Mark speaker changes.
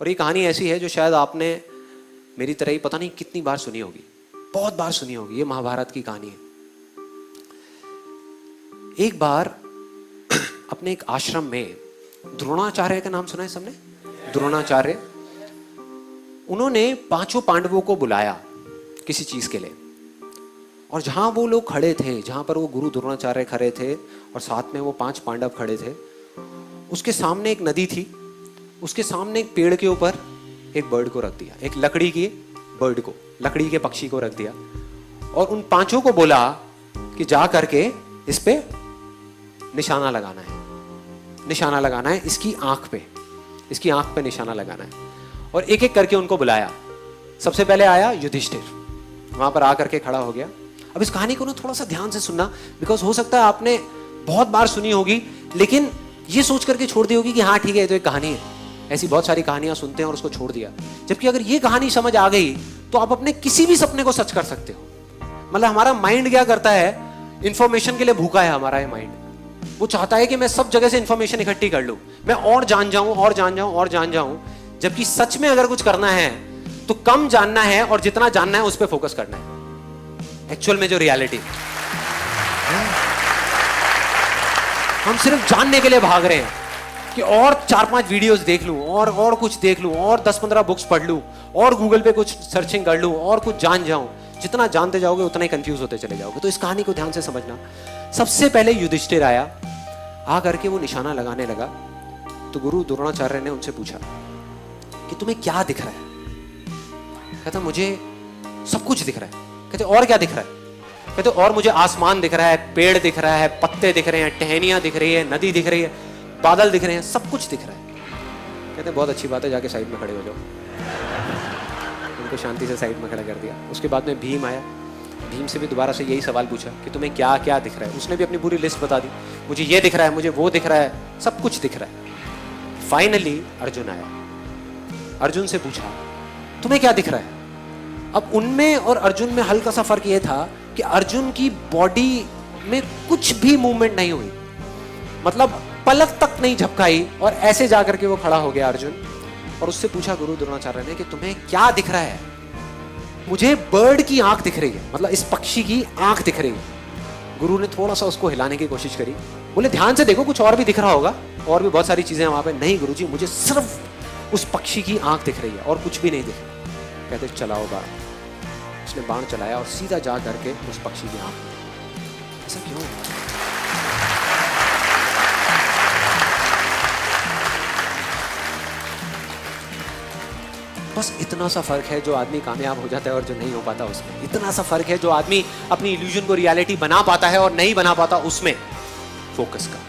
Speaker 1: और ये कहानी ऐसी है जो शायद आपने मेरी तरह ही पता नहीं कितनी बार सुनी होगी, बहुत बार सुनी होगी। ये महाभारत की कहानी है। एक बार अपने एक आश्रम में, द्रोणाचार्य का नाम सुना है सबने? द्रोणाचार्य, उन्होंने 5 पांडवों को बुलाया किसी चीज के लिए, और जहां वो लोग खड़े थे, जहां पर वो गुरु द्रोणाचार्य खड़े थे और साथ में वो 5 पांडव खड़े थे, उसके सामने एक नदी थी, उसके सामने एक पेड़ के ऊपर एक बर्ड को रख दिया, एक लकड़ी की बर्ड को, लकड़ी के पक्षी को रख दिया, और उन 5 को बोला कि जा करके इस पे निशाना लगाना है, निशाना लगाना है इसकी आंख पे, इसकी आंख पे निशाना लगाना है। और एक एक करके उनको बुलाया। सबसे पहले आया युधिष्ठिर, वहां पर आकर के खड़ा हो गया। अब इस कहानी को ना थोड़ा सा ध्यान से सुनना, बिकॉज हो सकता है आपने बहुत बार सुनी होगी लेकिन ये सोच करके छोड़ दी होगी कि हाँ ठीक है, ये तो एक कहानी है। ऐसी बहुत सारी कहानियां सुनते हैं और उसको छोड़ दिया। जबकि अगर ये कहानी समझ आ गई तो आप अपने किसी भी सपने को सच कर सकते हो। मतलब हमारा माइंड क्या करता है, इंफॉर्मेशन के लिए भूखा है हमारा ये माइंड। वो चाहता है कि मैं सब जगह से इंफॉर्मेशन इकट्ठी कर लूं, मैं और जान जाऊं और जान जाऊं और जान जाऊं। जबकि सच में अगर कुछ करना है तो कम जानना है और जितना जानना है उस पर फोकस करना है। एक्चुअल में जो रियलिटी, हम सिर्फ जानने के लिए भाग रहे हैं कि और 4-5 वीडियोस देख लूं और कुछ देख लूं और 10-15 बुक्स पढ़ लूं और गूगल पे कुछ सर्चिंग कर लूं और कुछ जान जाऊं। जितना जानते जाओगे उतना ही कंफ्यूज होते चले जाओगे। तो इस कहानी को ध्यान से समझना। सबसे पहले युधिष्ठिर आया, आ करके वो निशाना लगाने लगा। तो गुरु द्रोणाचार्य ने उनसे पूछा कि तुम्हें क्या दिख रहा है? कहता मुझे सब कुछ दिख रहा है। कहते और क्या दिख रहा है? कहते और मुझे आसमान दिख रहा है, पेड़ दिख रहा है, पत्ते दिख रहे हैं, टहनियां दिख रही है, नदी दिख रही है, बादल दिख रहे हैं, सब कुछ दिख रहा है। कहते बहुत अच्छी बात है, जाके साइड में खड़े हो जाओ। उनको शांति से साइड में खड़ा कर दिया। उसके बाद में भीम आया। भीम से भी दोबारा से यही सवाल पूछा कि तुम्हें क्या क्या दिख रहा है। उसने भी अपनी पूरी लिस्ट बता दी, मुझे ये दिख रहा है, मुझे वो दिख रहा है, सब कुछ दिख रहा है। फाइनली अर्जुन आया। अर्जुन से पूछा तुम्हें क्या दिख रहा है? अब उनमें और अर्जुन में हल्का सा फर्क यह था कि अर्जुन की बॉडी में कुछ भी मूवमेंट नहीं हुई, मतलब पलक तक नहीं झपकाई, और ऐसे जाकर के वो खड़ा हो गया अर्जुन। और उससे पूछा गुरु द्रोणाचार्य ने कि तुम्हें क्या दिख रहा है? मुझे बर्ड की आंख दिख रही है, मतलब इस पक्षी की आंख दिख रही है। गुरु ने थोड़ा सा उसको हिलाने की कोशिश करी, बोले ध्यान से देखो कुछ और भी दिख रहा होगा, और भी बहुत सारी चीजें वहां पे। नहीं गुरुजी, मुझे सिर्फ उस पक्षी की आंख दिख रही है और कुछ भी नहीं दिख रहा। कहते चलाओ बाण। उसने बाण चलाया और सीधा जा करके उस पक्षी की आंख में। ऐसा क्यों? बस इतना सा फर्क है जो आदमी कामयाब हो जाता है और जो नहीं हो पाता उसमें। इतना सा फर्क है जो आदमी अपनी इल्यूजन को रियलिटी बना पाता है और नहीं बना पाता उसमें। फोकस का।